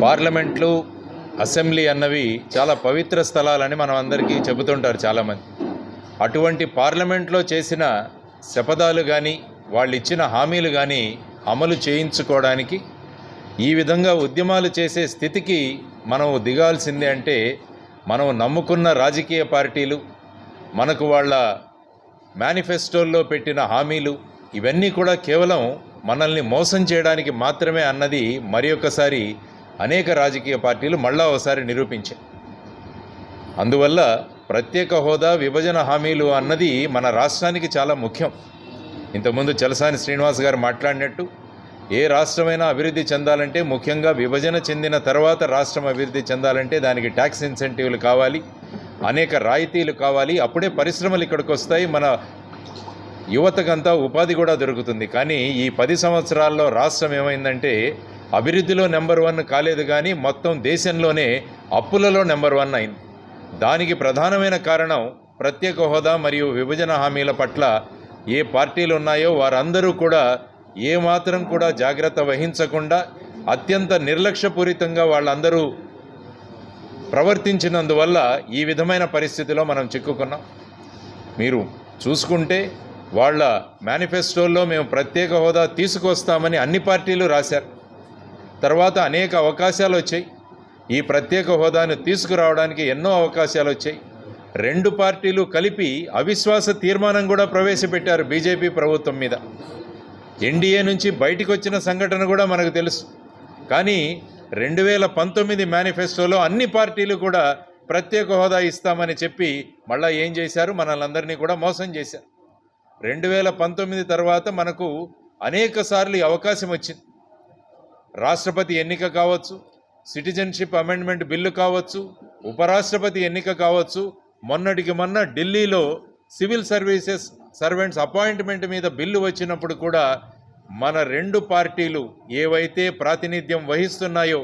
పార్లమెంట్లు, assembly అన్నవి చాలా పవిత్ర స్థలాలని మనం అందరికీ చెబుతుంటారు చాలామంది. అటువంటి పార్లమెంట్లో చేసిన శపథాలు కానీ వాళ్ళు ఇచ్చిన హామీలు కానీ అమలు చేయించుకోవడానికి ఈ విధంగా ఉద్యమాలు చేసే స్థితికి మనం దిగాల్సిందే. అంటే మనం నమ్ముకున్న రాజకీయ పార్టీలు మనకు వాళ్ళ మేనిఫెస్టోల్లో పెట్టిన హామీలు ఇవన్నీ కూడా కేవలం మనల్ని మోసం చేయడానికి మాత్రమే అన్నది మరి ఒక్కసారి అనేక రాజకీయ పార్టీలు మళ్ళా ఒకసారి నిరూపించాయి. అందువల్ల ప్రత్యేక హోదా, విభజన హామీలు అన్నది మన రాష్ట్రానికి చాలా ముఖ్యం. ఇంతకుముందు చలసాని శ్రీనివాస్ గారు మాట్లాడినట్టు ఏ రాష్ట్రమైనా అభివృద్ధి చెందాలంటే, ముఖ్యంగా విభజన చెందిన తర్వాత రాష్ట్రం అభివృద్ధి చెందాలంటే దానికి ట్యాక్స్ ఇన్సెంటివ్లు కావాలి, అనేక రాయితీలు కావాలి. అప్పుడే పరిశ్రమలు ఇక్కడికి వస్తాయి, మన యువతకంతా ఉపాధి కూడా దొరుకుతుంది. కానీ ఈ 10 సంవత్సరాల్లో రాష్ట్రం ఏమైందంటే అభివృద్ధిలో నెంబర్ 1 కాలేదు, కానీ మొత్తం దేశంలోనే అప్పులలో నెంబర్ 1 అయింది. దానికి ప్రధానమైన కారణం ప్రత్యేక హోదా మరియు విభజన హామీల పట్ల ఏ పార్టీలు ఉన్నాయో వారందరూ కూడా ఏమాత్రం కూడా జాగ్రత్త వహించకుండా అత్యంత నిర్లక్ష్యపూరితంగా వాళ్ళందరూ ప్రవర్తించినందువల్ల ఈ విధమైన పరిస్థితిలో మనం చిక్కుకున్నాం. మీరు చూసుకుంటే వాళ్ళ మేనిఫెస్టోల్లో మేము ప్రత్యేక హోదా తీసుకొస్తామని అన్ని పార్టీలు రాశారు. తర్వాత అనేక అవకాశాలు వచ్చాయి. ఈ ప్రత్యేక హోదాను తీసుకురావడానికి ఎన్నో అవకాశాలు వచ్చాయి. 2 పార్టీలు కలిపి అవిశ్వాస తీర్మానం కూడా ప్రవేశపెట్టారు బీజేపీ ప్రభుత్వం మీద. ఎన్డీఏ నుంచి బయటికి వచ్చిన సంఘటన కూడా మనకు తెలుసు. కానీ 2019 మేనిఫెస్టోలో అన్ని పార్టీలు కూడా ప్రత్యేక హోదా ఇస్తామని చెప్పి మళ్ళీ ఏం చేశారు, మనల్ని కూడా మోసం చేశారు. 2019 తర్వాత మనకు అనేక సార్లు అవకాశం వచ్చింది. రాష్ట్రపతి ఎన్నిక కావచ్చు, సిటిజన్షిప్ అమెండ్మెంట్ బిల్లు కావచ్చు, ఉపరాష్ట్రపతి ఎన్నిక కావచ్చు, మొన్నటికి మొన్న ఢిల్లీలో సివిల్ సర్వీసెస్ సర్వెంట్స్ అపాయింట్మెంట్ మీద బిల్లు వచ్చినప్పుడు కూడా మన 2 పార్టీలు ఏవైతే ప్రాతినిధ్యం వహిస్తున్నాయో,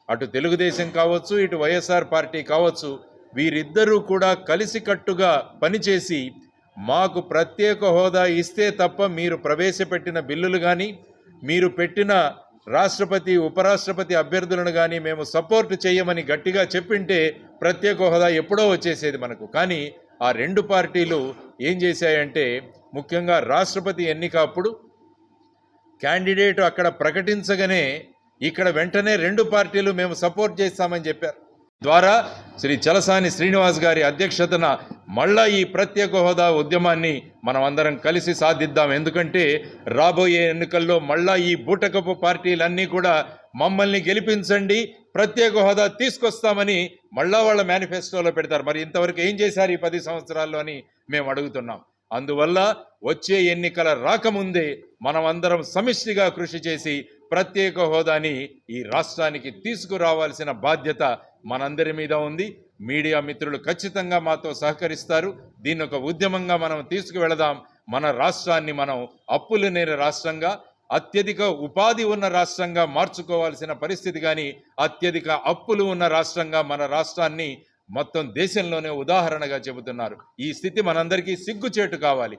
అటు తెలుగుదేశం కావచ్చు, ఇటు వైఎస్ఆర్ పార్టీ కావచ్చు, వీరిద్దరూ కూడా కలిసికట్టుగా పనిచేసి మాకు ప్రత్యేక హోదా ఇస్తే తప్ప మీరు ప్రవేశపెట్టిన బిల్లులు కానీ, మీరు పెట్టిన రాష్ట్రపతి ఉపరాష్ట్రపతి అభ్యర్థులను కానీ మేము సపోర్ట్ చేయమని గట్టిగా చెప్పింటే ప్రత్యేక హోదా ఎప్పుడో వచ్చేసేది మనకు. కానీ ఆ 2 పార్టీలు ఏం చేశాయంటే, ముఖ్యంగా రాష్ట్రపతి ఎన్నిక అప్పుడు క్యాండిడేట్ అక్కడ ప్రకటించగానే ఇక్కడ వెంటనే 2 పార్టీలు మేము సపోర్ట్ చేస్తామని చెప్పారు. ద్వారా శ్రీ చలసాని శ్రీనివాస్ గారి అధ్యక్షతన మళ్ళా ఈ ప్రత్యేక హోదా ఉద్యమాన్ని మనం అందరం కలిసి సాధిద్దాం. ఎందుకంటే రాబోయే ఎన్నికల్లో మళ్ళా ఈ బూటకపు పార్టీలన్నీ కూడా మమ్మల్ని గెలిపించండి, ప్రత్యేక హోదా తీసుకొస్తామని మళ్ళా వాళ్ళ మేనిఫెస్టోలో పెడతారు. మరి ఇంతవరకు ఏం చేశారు ఈ 10 సంవత్సరాల్లో అని మేము అడుగుతున్నాం. అందువల్ల వచ్చే ఎన్నికల రాకముందే మనం అందరం సమిష్టిగా కృషి చేసి ప్రత్యేక హోదాని ఈ రాష్ట్రానికి తీసుకురావాల్సిన బాధ్యత మనందరి మీద ఉంది. మీడియా మిత్రులు ఖచ్చితంగా మాతో సహకరిస్తారు. దీన్ని ఒక ఉద్యమంగా మనం తీసుకువెళదాం. మన రాష్ట్రాన్ని మనం అప్పులు లేని రాష్ట్రంగా, అత్యధిక ఉపాధి ఉన్న రాష్ట్రంగా మార్చుకోవాల్సిన పరిస్థితి, కానీ అత్యధిక అప్పులు ఉన్న రాష్ట్రంగా మన రాష్ట్రాన్ని మొత్తం దేశంలోనే ఉదాహరణగా చెబుతున్నారు. ఈ స్థితి మనందరికీ సిగ్గుచేటు కావాలి.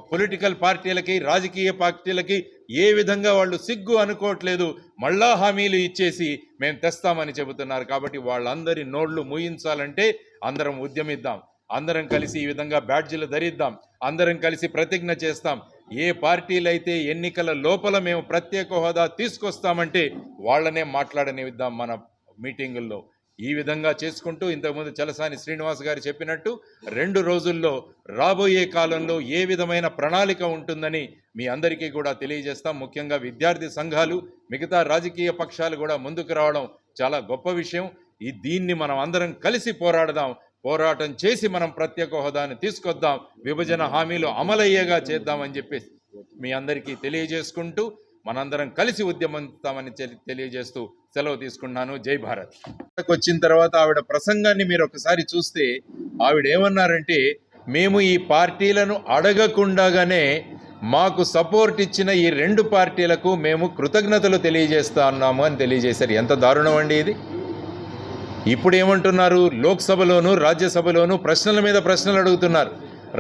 పొలిటికల్ పార్టీలకి, రాజకీయ పార్టీలకి ఏ విధంగా వాళ్ళు సిగ్గు అనుకోవట్లేదు, మళ్ళా హామీలు ఇచ్చేసి మేము తెస్తామని చెబుతున్నారు. కాబట్టి వాళ్ళందరి నోళ్లు మూయించాలంటే అందరం ఉద్యమిద్దాం, అందరం కలిసి ఈ విధంగా బ్యాడ్జీలు ధరిద్దాం, అందరం కలిసి ప్రతిజ్ఞ చేస్తాం. ఏ పార్టీలైతే ఎన్నికల లోపల మేము ప్రత్యేక హోదా తీసుకొస్తామంటే వాళ్ళనే మాట్లాడనిద్దాం మన మీటింగుల్లో. ఈ విధంగా చేసుకుంటూ ఇంతకుముందు చలసాని శ్రీనివాస్ గారు చెప్పినట్టు 2 రోజుల్లో రాబోయే కాలంలో ఏ విధమైన ప్రణాళిక ఉంటుందని మీ అందరికీ కూడా తెలియజేస్తాం. ముఖ్యంగా విద్యార్థి సంఘాలు, మిగతా రాజకీయ పక్షాలు కూడా ముందుకు రావడం చాలా గొప్ప విషయం. దీన్ని మనం అందరం కలిసి పోరాటం చేసి మనం ప్రత్యేక హోదాను తీసుకొద్దాం, విభజన హామీలు అమలయ్యేగా చేద్దామని చెప్పేసి మీ అందరికీ తెలియజేసుకుంటూ మనందరం కలిసి ఉద్యమిస్తామని తెలియజేస్తూ సెలవు తీసుకున్నాను. జై భారత్. వచ్చిన తర్వాత ఆవిడ ప్రసంగాన్ని మీరు ఒకసారి చూస్తే ఆవిడ ఏమన్నారంటే, మేము ఈ పార్టీలను అడగకుండానే మాకు సపోర్ట్ ఇచ్చిన ఈ 2 పార్టీలకు మేము కృతజ్ఞతలు తెలియజేస్తా ఉన్నాము అని తెలియజేశారు. ఎంత దారుణం అండి ఇది. ఇప్పుడు ఏమంటున్నారు, లోక్సభలోను రాజ్యసభలోను ప్రశ్నల మీద ప్రశ్నలు అడుగుతున్నారు,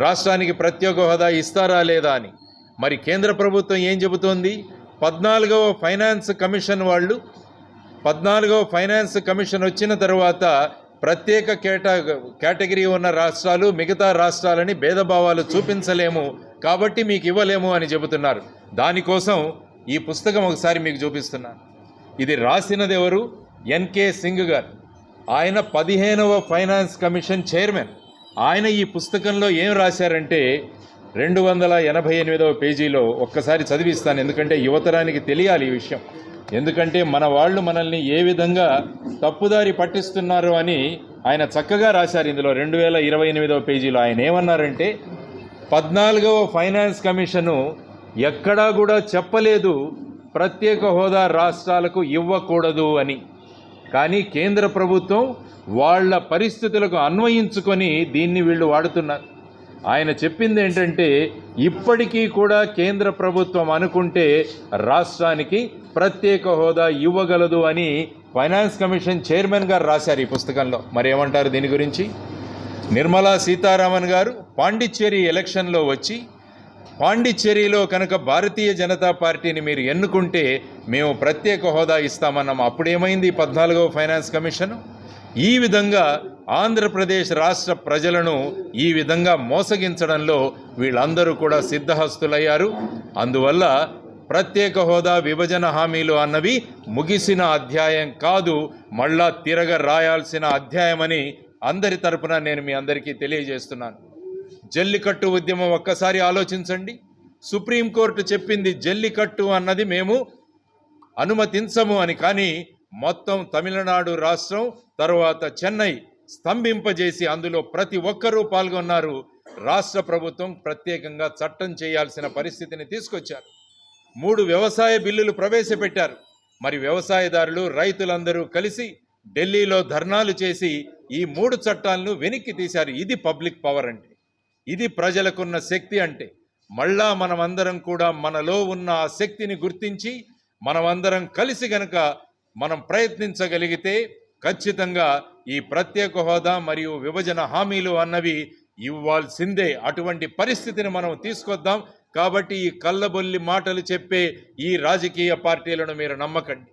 రాష్ట్రానికి ప్రత్యేక హోదా ఇస్తారా లేదా అని. మరి కేంద్ర ప్రభుత్వం ఏం చెబుతోంది, 14వ ఫైనాన్స్ కమిషన్ వాళ్ళు 14వ ఫైనాన్స్ కమిషన్ వచ్చిన తర్వాత ప్రత్యేక కేటగిరీ ఉన్న రాష్ట్రాలు మిగతా రాష్ట్రాలని భేదభావాలు చూపించలేము, కాబట్టి మీకు ఇవ్వలేము అని చెబుతున్నారు. దానికోసం ఈ పుస్తకం ఒకసారి మీకు చూపిస్తున్నాను. ఇది రాసినది ఎవరు? ఎన్కే సింగ్ గారు. ఆయన 15వ ఫైనాన్స్ కమిషన్ చైర్మన్. ఆయన ఈ పుస్తకంలో ఏం రాశారంటే 288వ పేజీలో ఒక్కసారి చదివిస్తాను, ఎందుకంటే యువతరానికి తెలియాలి ఈ విషయం. ఎందుకంటే మన వాళ్ళు మనల్ని ఏ విధంగా తప్పుదారి పట్టిస్తున్నారు అని ఆయన చక్కగా రాశారు. ఇందులో 2028వ పేజీలో ఆయన ఏమన్నారంటే 14వ ఫైనాన్స్ కమిషను ఎక్కడా కూడా చెప్పలేదు ప్రత్యేక హోదా రాష్ట్రాలకు ఇవ్వకూడదు అని. కానీ కేంద్ర ప్రభుత్వం వాళ్ళ పరిస్థితులకు అన్వయించుకొని దీన్ని వీళ్ళు వాడుతున్నారు. ఆయన చెప్పింది ఏంటంటే ఇప్పటికీ కూడా కేంద్ర ప్రభుత్వం అనుకుంటే రాష్ట్రానికి ప్రత్యేక హోదా ఇవ్వగలదు అని ఫైనాన్స్ కమిషన్ చైర్మన్ గారు రాశారు ఈ పుస్తకంలో. మరి ఏమంటారు దీని గురించి? నిర్మలా సీతారామన్ గారు పాండిచ్చేరి ఎలక్షన్లో వచ్చి పాండిచ్చేరిలో కనుక భారతీయ జనతా పార్టీని మీరు ఎన్నుకుంటే మేము ప్రత్యేక హోదా ఇస్తామన్నాం. అప్పుడేమైంది 14వ ఫైనాన్స్ కమిషన్? ఈ విధంగా ఆంధ్రప్రదేశ్ రాష్ట్ర ప్రజలను ఈ విధంగా మోసగించడంలో వీళ్ళందరూ కూడా సిద్ధహస్తులయ్యారు. అందువల్ల ప్రత్యేక హోదా విభజన హామీలు అన్నవి ముగిసిన అధ్యాయం కాదు, మళ్ళా తిరగ రాయాల్సిన అధ్యాయమని అందరి తరపున నేను మీ అందరికీ తెలియజేస్తున్నాను. జల్లికట్టు ఉద్యమం ఒక్కసారి ఆలోచించండి. సుప్రీంకోర్టు చెప్పింది జల్లికట్టు అన్నది మేము అనుమతించము అని. కానీ మొత్తం తమిళనాడు రాష్ట్రం తర్వాత చెన్నై స్తంభింపజేసి అందులో ప్రతి ఒక్కరూ పాల్గొన్నారు. రాష్ట్ర ప్రభుత్వం ప్రత్యేకంగా చట్టం చేయాల్సిన పరిస్థితిని తీసుకొచ్చారు. 3 వ్యవసాయ బిల్లులు ప్రవేశపెట్టారు. మరి వ్యవసాయదారులు రైతులందరూ కలిసి ఢిల్లీలో ధర్నాలు చేసి ఈ 3 చట్టాలను వెనక్కి తీశారు. ఇది పబ్లిక్ పవర్ అంటే, ఇది ప్రజలకున్న శక్తి అంటే. మళ్ళా మనమందరం కూడా మనలో ఉన్న ఆ శక్తిని గుర్తించి మనమందరం కలిసి గనక మనం ప్రయత్నించగలిగితే ఖచ్చితంగా ఈ ప్రత్యేక హోదా మరియు విభజన హామీలు అన్నవి ఇవ్వాల్సిందే. అటువంటి పరిస్థితిని మనం తీసుకొద్దాం. కాబట్టి ఈ కళ్ళబొల్లి మాటలు చెప్పే ఈ రాజకీయ పార్టీలను మీరు నమ్మకండి.